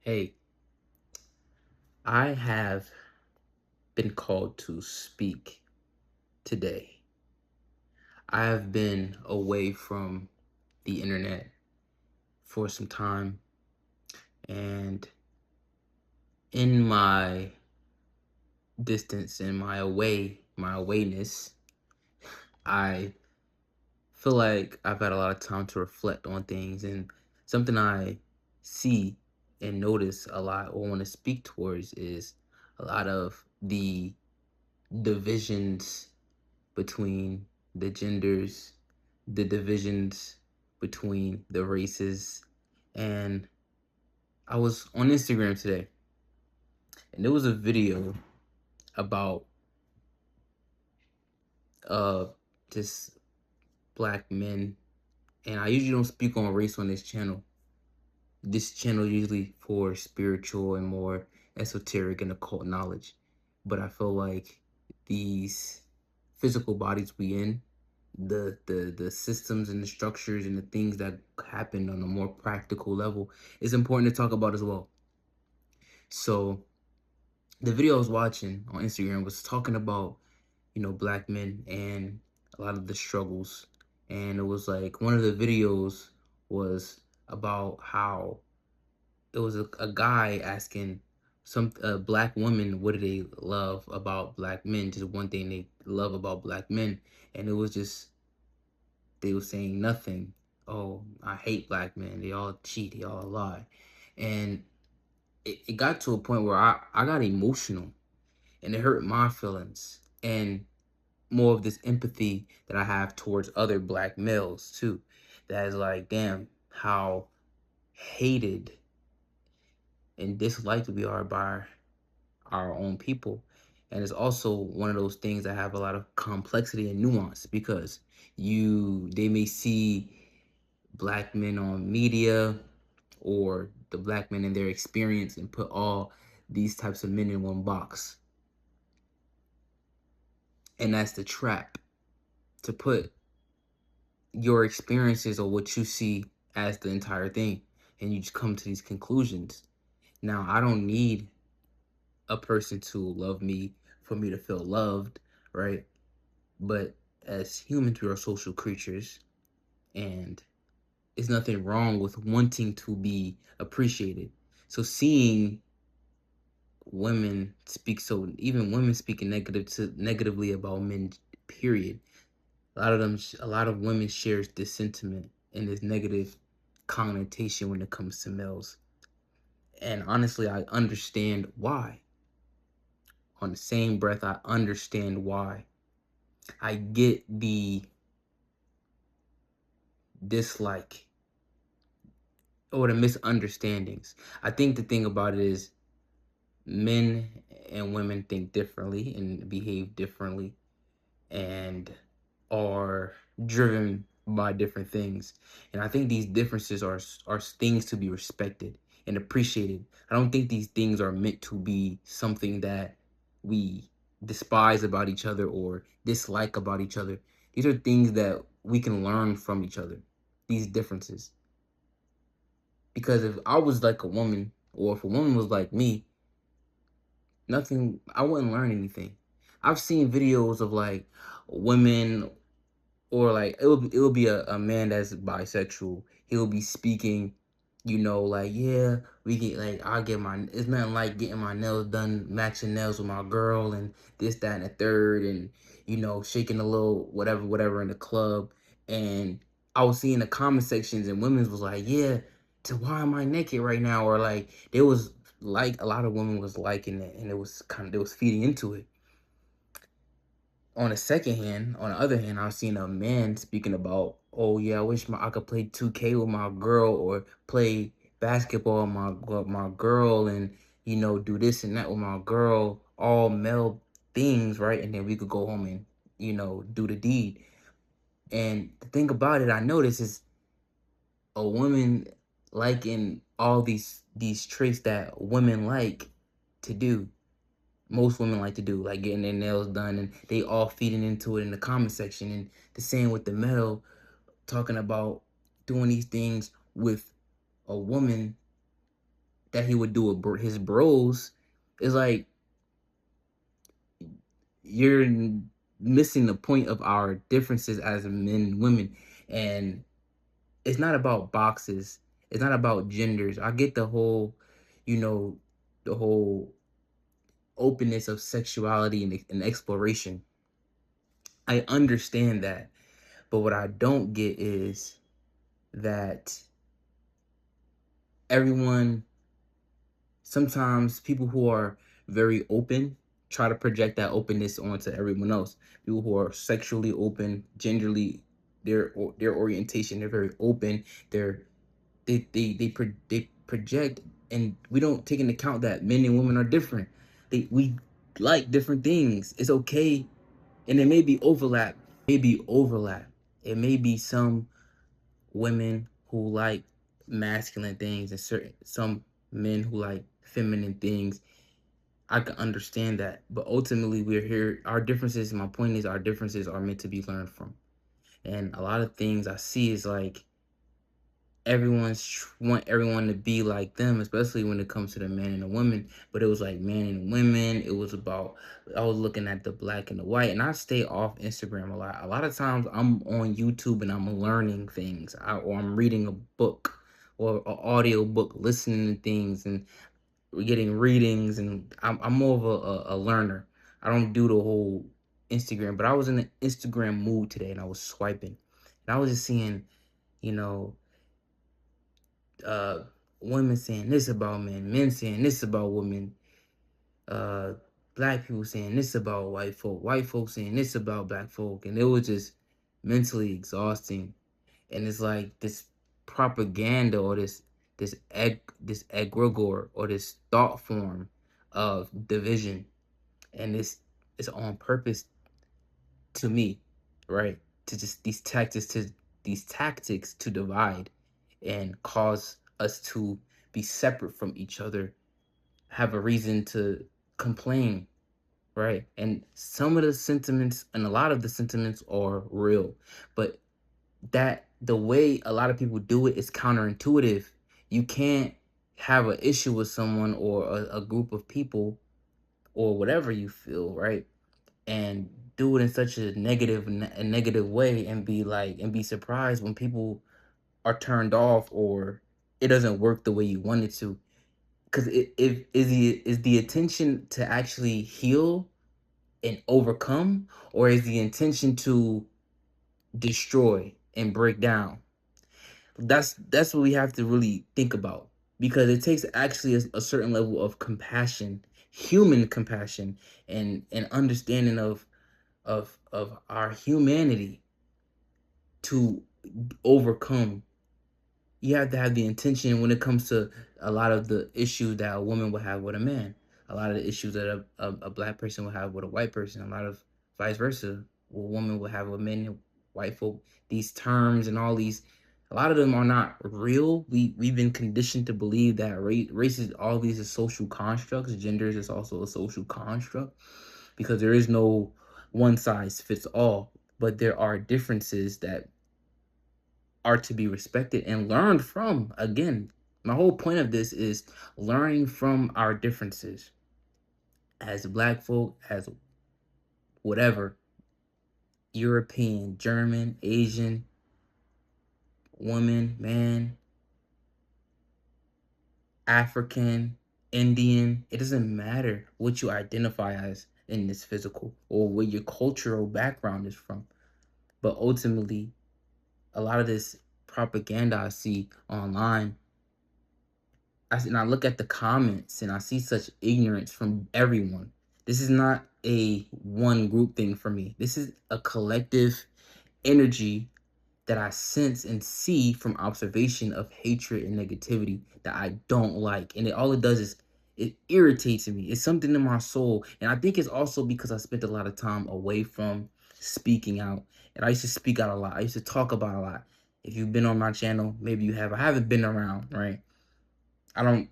Hey, I have been called to speak today. I have been away from the internet for some time, and in my distance and my awayness, I feel like I've had a lot of time to reflect on things, and something I see and notice a lot or want to speak towards is a lot of the divisions between the genders, the divisions between the races. And I was on Instagram today and there was a video about uh just black men. And I usually don't speak on race on this channel. This channel usually for spiritual and more esoteric and occult knowledge. But I feel like these physical bodies we in, the systems and the structures and the things that happen on a more practical level is important to talk about as well. So the video I was watching on Instagram was talking about, black men and a lot of the struggles. And it was like one of the videos was about how it was a guy asking some black women what do they love about black men, just one thing they love about black men. And it was just they were saying nothing. Oh, I hate black men, they all cheat, they all lie. And it got to a point where I got emotional, and it hurt my feelings, and more of this empathy that I have towards other black males too, that is like, damn, how hated and disliked we are by our own people. And it's also one of those things that have a lot of complexity and nuance, because they may see black men on media or the black men in their experience and put all these types of men in one box. And that's the trap, to put your experiences or what you see as the entire thing, and you just come to these conclusions. Now, I don't need a person to love me for me to feel loved, right? But as humans, we are social creatures, and there's nothing wrong with wanting to be appreciated. So seeing even women speaking negatively about men, period. A lot of women shares this sentiment and this negative connotation when it comes to males. And honestly, I understand why. On the same breath, I understand why. I get the dislike or the misunderstandings. I think the thing about it is men and women think differently and behave differently and are driven by different things. And I think these differences are things to be respected and appreciated. I don't think these things are meant to be something that we despise about each other or dislike about each other. These are things that we can learn from each other, these differences. Because if I was like a woman, or if a woman was like me, I wouldn't learn anything. I've seen videos of like women, or like it will be a man that's bisexual. He'll be speaking, like, yeah, we get like it's nothing like getting my nails done, matching nails with my girl, and this, that, and the third, and shaking a little whatever in the club. And I was seeing the comment sections, and women's was like, yeah, to why am I naked right now? Or like there was like a lot of women was liking it, and it was they was feeding into it. On the other hand, I've seen a man speaking about, oh yeah, I wish I could play 2K with my girl, or play basketball with my girl, and do this and that with my girl, all male things, right? And then we could go home and do the deed. And the thing about it, I notice, is a woman liking all these traits that women like to do, most women like to do, like getting their nails done, and they all feeding into it in the comment section. And the same with the male, talking about doing these things with a woman that he would do with his bros is like you're missing the point of our differences as men and women. And it's not about boxes. It's not about genders. I get the whole, you know, the whole openness of sexuality and exploration. I understand that. But what I don't get is that everyone, sometimes people who are very open try to project that openness onto everyone else. People who are sexually open, genderly, their orientation, they're very open. They project, and we don't take into account that men and women are different. We like different things. It's okay, and it may be overlap. It may be some women who like masculine things and some men who like feminine things. I can understand that, but ultimately we're here. Our differences. My point is, our differences are meant to be learned from. And a lot of things I see is like want everyone to be like them, especially when it comes to the man and the woman. But it was like man and women. It was about, I was looking at the black and the white, and I stay off Instagram a lot. A lot of times I'm on YouTube and I'm learning things, or I'm reading a book or an audio book, listening to things, and we're getting readings. And I'm more of a learner. I don't do the whole Instagram, but I was in the Instagram mood today, and I was swiping, and I was just seeing, you know, uh women saying this about men saying this about women, uh black people saying this about white folks saying this about black folk, and it was just mentally exhausting. And it's like this propaganda, or this egregore, or this thought form of division, and it's on purpose to me, right? To just these tactics to divide and cause us to be separate from each other, have a reason to complain, right? And some of the sentiments, and a lot of the sentiments are real, but that the way a lot of people do it is counterintuitive. You can't have an issue with someone or a group of people or whatever you feel, right? And do it in such a negative way, and be surprised when people are turned off, or it doesn't work the way you want it to. Because if is the intention to actually heal and overcome, or is the intention to destroy and break down? That's what we have to really think about, because it takes actually a certain level of compassion, human compassion, and understanding of our humanity to overcome. You have to have the intention when it comes to a lot of the issues that a woman would have with a man, a lot of the issues that a black person would have with a white person, a lot of vice versa, what a woman would have with men and white folk. These terms and all these, a lot of them are not real. We've been conditioned to believe that race is, all these are social constructs. Gender is also a social construct, because there is no one size fits all, but there are differences that are to be respected and learned from. Again, my whole point of this is learning from our differences as black folk, as whatever, European, German, Asian, woman, man, African, Indian. It doesn't matter what you identify as in this physical, or where your cultural background is from. But ultimately, a lot of this propaganda I see online, and I look at the comments and I see such ignorance from everyone. This is not a one group thing for me. This is a collective energy that I sense and see from observation of hatred and negativity that I don't like. And all it does is it irritates me. It's something in my soul. And I think it's also because I spent a lot of time away from speaking out. And I used to speak out a lot. I used to talk about a lot. If you've been on my channel, maybe you have. I haven't been around, right? I don't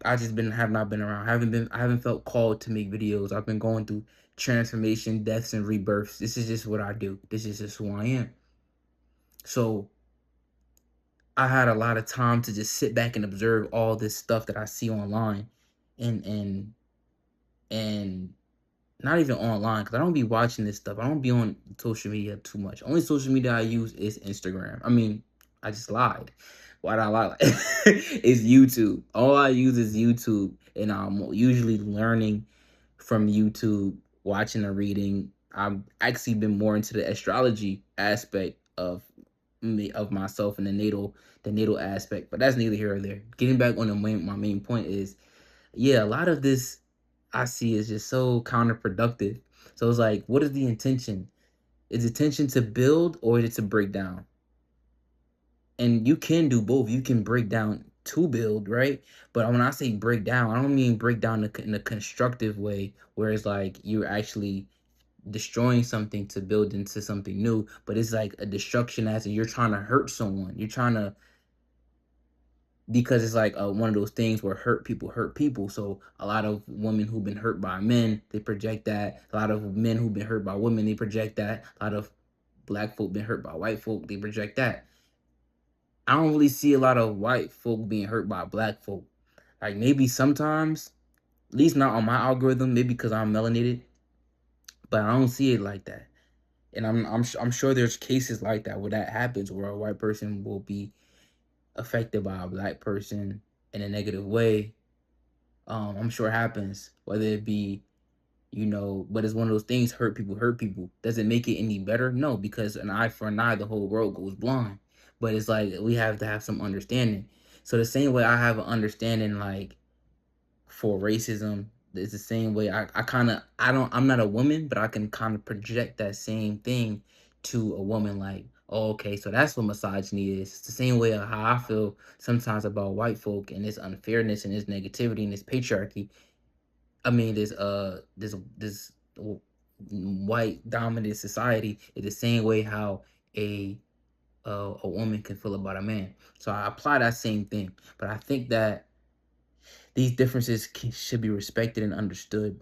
I just have not been around. I haven't felt called to make videos. I've been going through transformation, deaths, and rebirths. This is just what I do. This is just who I am. So I had a lot of time to just sit back and observe all this stuff that I see online, and and not even online, because I don't be watching this stuff. I don't be on social media too much. Only social media I use is Instagram. I mean, I just lied. Why did I lie? It's YouTube. All I use is YouTube, and I'm usually learning from YouTube, watching or reading. I've actually been more into the astrology aspect of me, of myself, and the natal aspect. But that's neither here or there. Getting back on my main point is, yeah, a lot of this I see is just so counterproductive. So it's like, what is the intention? Is the intention to build, or is it to break down? And you can do both. You can break down to build, right? But when I say break down, I don't mean break down in a constructive way, where it's like you're actually destroying something to build into something new. But it's like a destruction, as in you're trying to hurt someone. You're trying to, because it's like one of those things where hurt people. So a lot of women who've been hurt by men, they project that. A lot of men who've been hurt by women, they project that. A lot of black folk been hurt by white folk, they project that. I don't really see a lot of white folk being hurt by black folk. Like, maybe sometimes, at least not on my algorithm, maybe because I'm melanated, but I don't see it like that. And I'm sure there's cases like that where that happens, where a white person will be affected by a black person in a negative way. I'm sure it happens, whether it be, but it's one of those things. Hurt people. Does it make it any better? No, because an eye for an eye, the whole world goes blind. But it's like we have to have some understanding. So the same way I have an understanding, like, for racism, it's the same way I kind of, I'm not a woman, but I can kind of project that same thing to a woman, like, oh, okay, so that's what misogyny is. It's the same way of how I feel sometimes about white folk and this unfairness and this negativity and this patriarchy. I mean, white dominant society is the same way how a a woman can feel about a man. So I apply that same thing, but I think that these differences should be respected and understood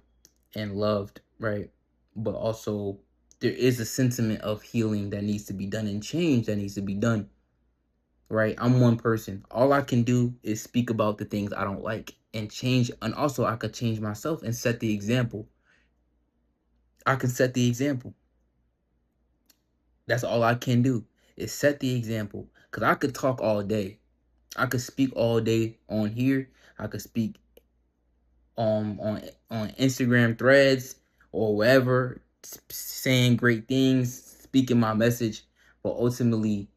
and loved, right? But also, there is a sentiment of healing that needs to be done and change that needs to be done, right? I'm one person. All I can do is speak about the things I don't like and change. And also, I could change myself and set the example. I can set the example. That's all I can do, is set the example. Because I could talk all day. I could speak all day on here. I could speak on Instagram threads or wherever, saying great things, speaking my message. But ultimately,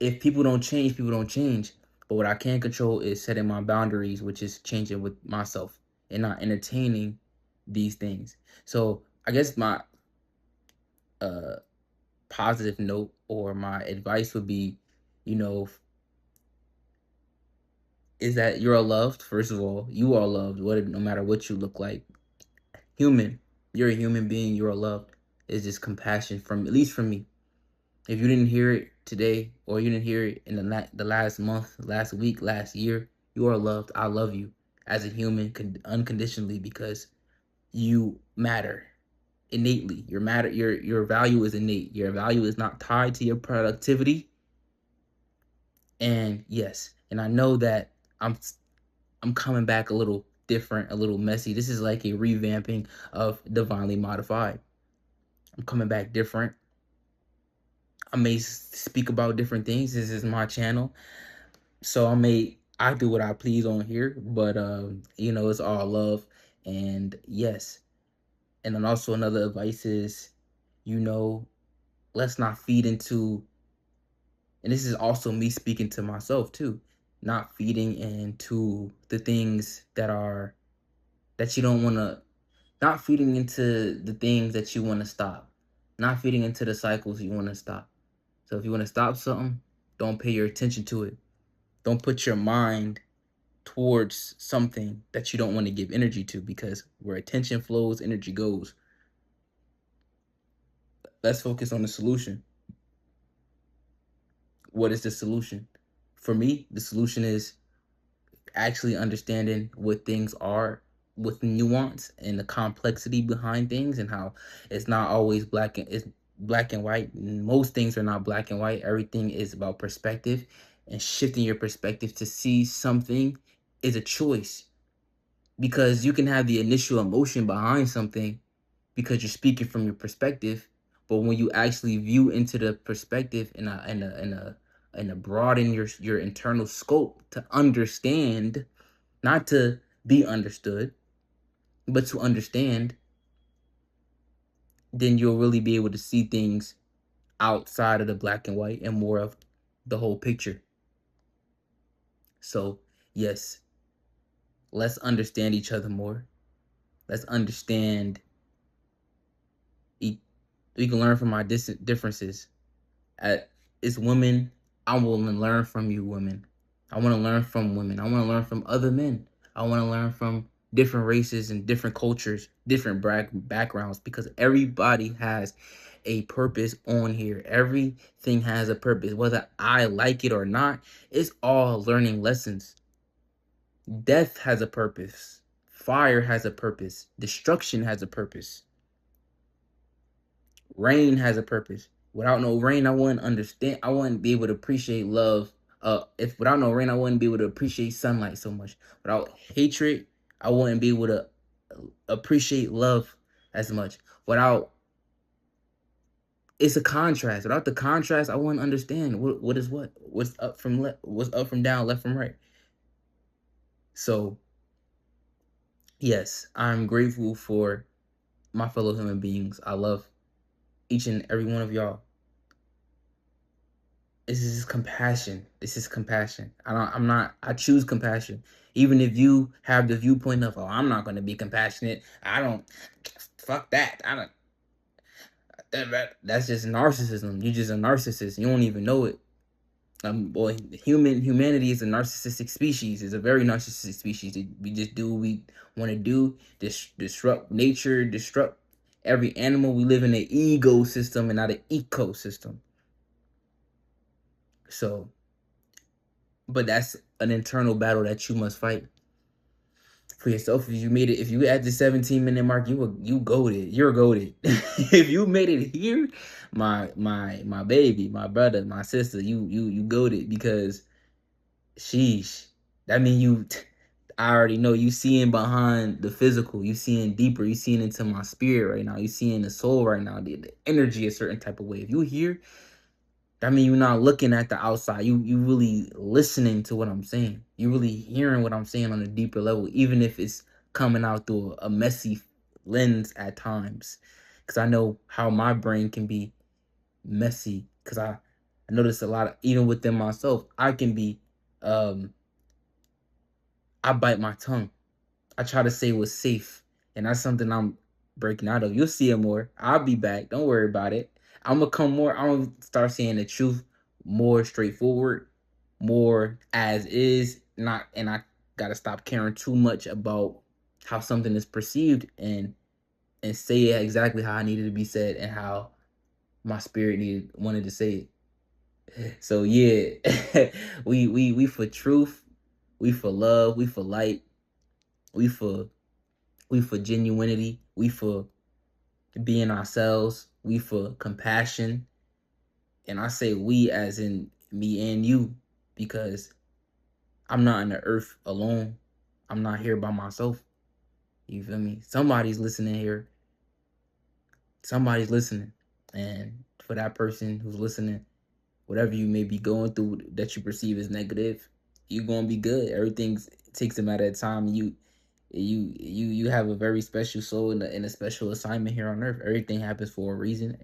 if people don't change, people don't change. But what I can control is setting my boundaries, which is changing with myself and not entertaining these things. So I guess my uh positive note, or my advice would be, you know, is that you're all loved. First of all, you are loved, no matter what you look like. Human, you're a human being. You're loved. It's just compassion, from, at least from me. If you didn't hear it today, or you didn't hear it in the last month, last week, last year, you are loved. I love you as a human, unconditionally, because you matter innately. Your matter, your value is innate. Your value is not tied to your productivity. And yes, and I know that I'm coming back a little different, a little messy. This is like a revamping of Divinely Modified. I'm coming back different. I may speak about different things. This is my channel, so I do what I please on here. But it's all love, and yes. And then also another advice is, you know, let's not feed into, and this is also me speaking to myself too, not feeding into the things that you don't want to, not feeding into the things that you want to stop, not feeding into the cycles you want to stop. So if you want to stop something, don't pay your attention to it. Don't put your mind towards something that you don't want to give energy to, because where attention flows, energy goes. Let's focus on the solution. What is the solution? For me, the solution is actually understanding what things are, with nuance and the complexity behind things, and how it's not always black and it's black and white. Most things are not black and white. Everything is about perspective, and shifting your perspective to see something is a choice, because you can have the initial emotion behind something because you're speaking from your perspective, but when you actually view into the perspective and a broaden your internal scope to understand, not to be understood, but to understand, then you'll really be able to see things outside of the black and white and more of the whole picture. So, yes, let's understand each other more. Let's understand. e- We can learn from our differences. It's women. I want to learn from you, women. I want to learn from women. I want to learn from other men. I want to learn from different races and different cultures, different backgrounds, because everybody has a purpose on here. Everything has a purpose, whether I like it or not. It's all learning lessons. Death has a purpose. Fire has a purpose. Destruction has a purpose. Rain has a purpose. Without no rain, I wouldn't understand. I wouldn't be able to appreciate love. If without no rain, I wouldn't be able to appreciate sunlight so much. Without hatred, I wouldn't be able to appreciate love as much. Without It's a contrast. Without the contrast, I wouldn't understand what is what. What's up from down, left from right. So yes, I'm grateful for my fellow human beings. I love each and every one of y'all. This is compassion. This is compassion. I choose compassion. Even if you have the viewpoint of, oh, I'm not going to be compassionate. I don't, fuck that. I don't, that's just narcissism. You just a narcissist. You don't even know it. Boy, humanity is a narcissistic species. It's a very narcissistic species. We just do what we want to do. Disrupt nature, disrupt every animal. We live in an ecosystem and not an ecosystem. So, but that's an internal battle that you must fight for yourself. If you made it, if you at the 17-minute mark, you goaded. You're goaded. If you made it here, my baby, my brother, my sister, you goaded, because sheesh. That mean I already know you seeing behind the physical. You seeing deeper. You seeing into my spirit right now. You seeing the soul right now. The energy a certain type of way. If you here, that mean you're not looking at the outside. You really listening to what I'm saying. You really hearing what I'm saying on a deeper level, even if it's coming out through a messy lens at times. Because I know how my brain can be messy. Because I notice a lot of, even within myself, I can be, I bite my tongue. I try to say what's safe, and that's something I'm breaking out of. You'll see it more. I'll be back. Don't worry about it. I'm gonna come more. I'm gonna start saying the truth more straightforward, more as is. Not, and I gotta stop caring too much about how something is perceived, and say it exactly how I needed to be said and how my spirit wanted to say it. So yeah, we for truth, we for love, we for light, we for genuinity, we for being ourselves, we for compassion. And I say we as in me and you, because I'm not on the earth alone. I'm not here by myself. You feel me? Somebody's listening here. Somebody's listening. And for that person who's listening, whatever you may be going through that you perceive as negative, you're gonna be good. Everything takes a matter of time. You have a very special soul and a special assignment here on earth. Everything happens for a reason.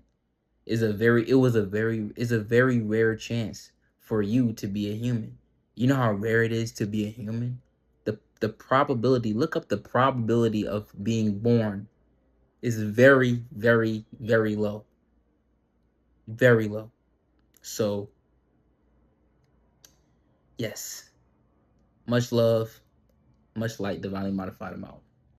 It's a very rare chance for you to be a human. You know how rare it is to be a human? The probability, look up the probability of being born, is very, very, very low. Very low. So yes. Much love, much light, divinely modified amount.